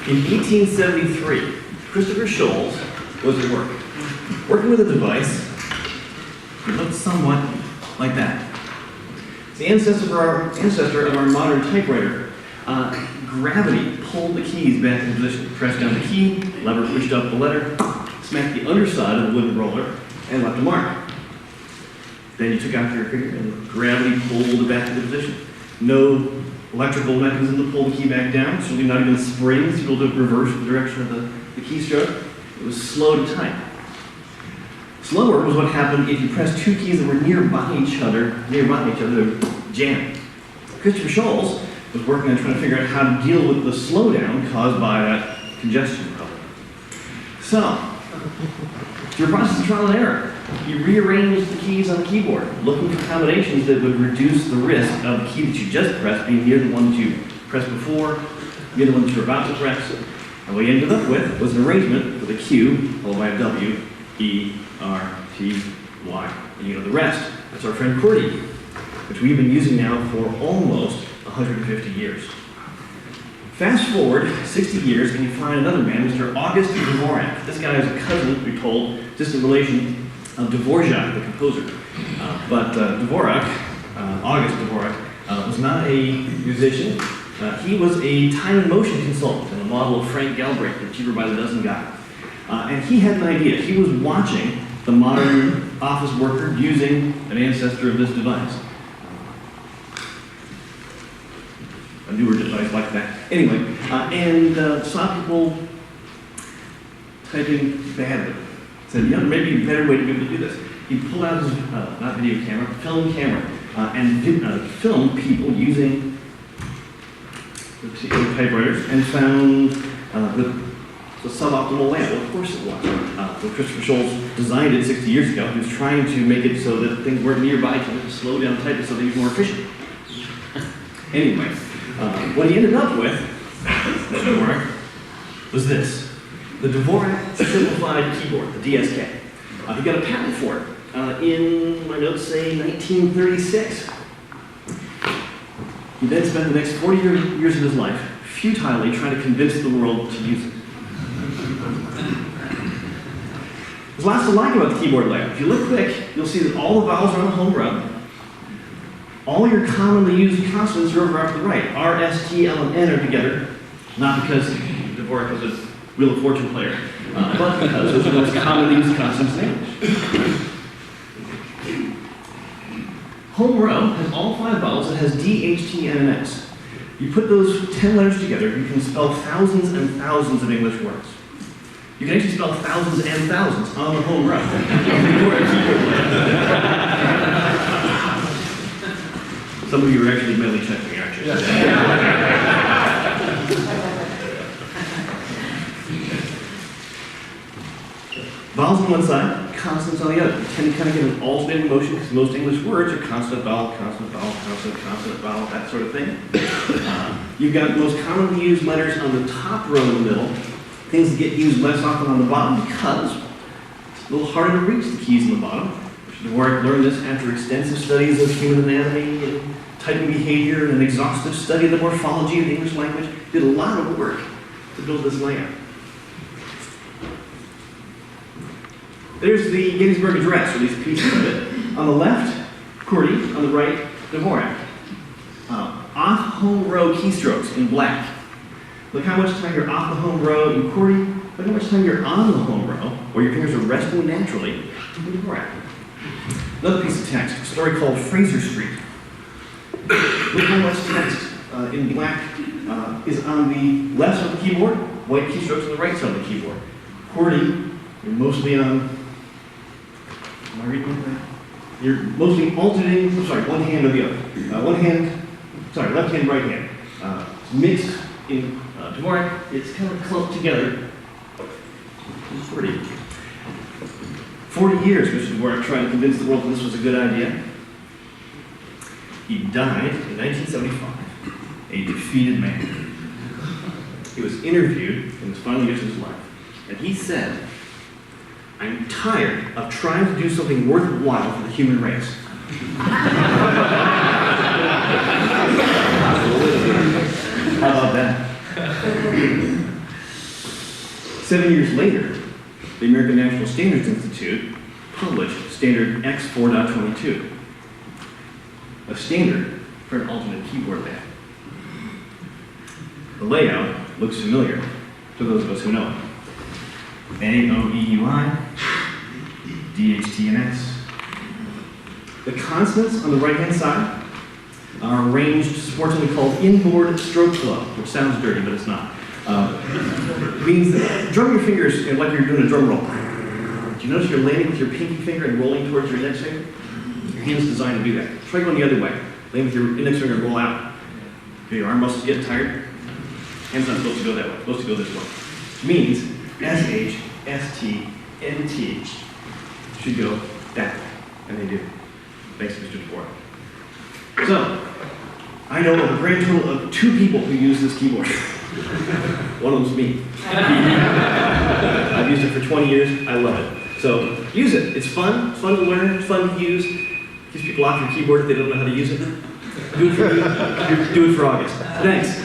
In 1873, Christopher Sholes was at work, working with a device that looked somewhat like that. It's the ancestor of our modern typewriter. Gravity pulled the keys back into position. Pressed down the key, lever pushed up the letter, smacked the underside of the wooden roller, and left a mark. Then you took out your finger and gravity pulled it back into position. No electrical mechanism to pull the key back down, certainly not even springs to be able to reverse the direction of the keystroke. It was slow to type. Slower was what happened if you pressed two keys that were nearby each other, they would jam. Christopher Sholes was working on trying to figure out how to deal with the slowdown caused by that congestion problem. So, through a process of trial and error, he rearranged the keys on the keyboard, looking for combinations that would reduce the risk of the key that you just pressed being near the one that you pressed before, near the one that you were about to press. And what he ended up with was an arrangement with a Q followed by a W, E, R, T, Y. And you know the rest. That's our friend QWERTY, which we've been using now for almost 150 years. Fast forward 60 years and you find another man, Mr. August Dvorak. This guy is a cousin, we're told, distant relation of Dvorak, the composer. But Dvorak, August Dvorak, was not a musician. He was a time and motion consultant in the model of Frank Galbraith, the cheaper by the dozen guy. And he had an idea. He was watching the modern office worker using an ancestor of this device. A newer device like that. Anyway, and saw people typing badly. Said, you know, maybe a better way to be able to do this. He pulled out his, not video camera, film camera, and filmed people using the particular typewriters and found the suboptimal layout. Well, of course it was. When Christopher Sholes designed it 60 years ago, he was trying to make it so that things weren't nearby, trying to slow down typing so that he was more efficient. Anyway, what he ended up with, Dvorak, was this. The Dvorak Simplified Keyboard, the DSK. He got a patent for it in, my notes say, 1936. He then spent the next 40 years of his life futilely trying to convince the world to use it. There's lots to like about the keyboard layout. If you look quick, you'll see that all the vowels are on the home row. All your commonly used consonants are over to the right. R, S, T, L, and N are together. Not because Dvorak was a Wheel of Fortune player, but because those are the most commonly used consonants in English. Home row has all 5 vowels. It has D, H, T, N, and S. You put those 10 letters together, you can spell thousands and thousands of English words. You can actually spell thousands and thousands on the home row. Some of you are actually mentally checking, aren't you? Vowels on one side, consonants on the other. You tend to kind of get an alternating motion because most English words are consonant, vowel, consonant, vowel, consonant, consonant, vowel, that sort of thing. You've got the most commonly used letters on the top row in the middle, things that get used less often on the bottom because it's a little harder to reach the keys on the bottom. Dvorak learned this after extensive studies of human anatomy and typing behavior and an exhaustive study of the morphology of the English language. Did a lot of work to build this layout. There's the Gettysburg Address, or these pieces of it. On the left, QWERTY. On the right, Dvorak. Off home row keystrokes in black. Look how much time you're off the home row in QWERTY. Look how much time you're on the home row, where your fingers are resting naturally, in Dvorak. Another piece of text, a story called Fraser Street. Look how much text in black is on the left side of the keyboard, white keystrokes on the right side of the keyboard. QWERTY, you're mostly on, am I reading that? You're mostly alternating, one hand or the other. Left hand, right hand. Mixed in Dvorak, it's kind of clumped together. It's pretty. 40 years, Mr. Dvorak tried to convince the world that this was a good idea. He died in 1975, a defeated man. He was interviewed in his final years of his life, and he said, "I'm tired of trying to do something worthwhile for the human race." How about that? 7 years later, the American National Standards Institute published Standard X4.22, a standard for an alternate keyboard bed. The layout looks familiar to those of us who know it. AOEUI, DHT&S. The consonants on the right-hand side are arranged to support something called inboard stroke flow, which sounds dirty, but it's not. It means that drum your fingers like you're doing a drum roll. Do you notice you're landing with your pinky finger and rolling towards your index finger? Your hand's designed to do that. Try going the other way. Land with your index finger and roll out. Do your arm muscles get tired? Hand's not supposed to go that way. It's supposed to go this way. Which means SH, ST, NT should go that way. And they do. Thanks to Mr. Dvorak. So, I know of a grand total of 2 people who use this keyboard. One of them's me. I've used it for 20 years. I love it. So, use it. It's fun. It's fun to learn. It's fun to use. Keeps people off your keyboard if they don't know how to use it. Do it for you. Do it for August. Thanks.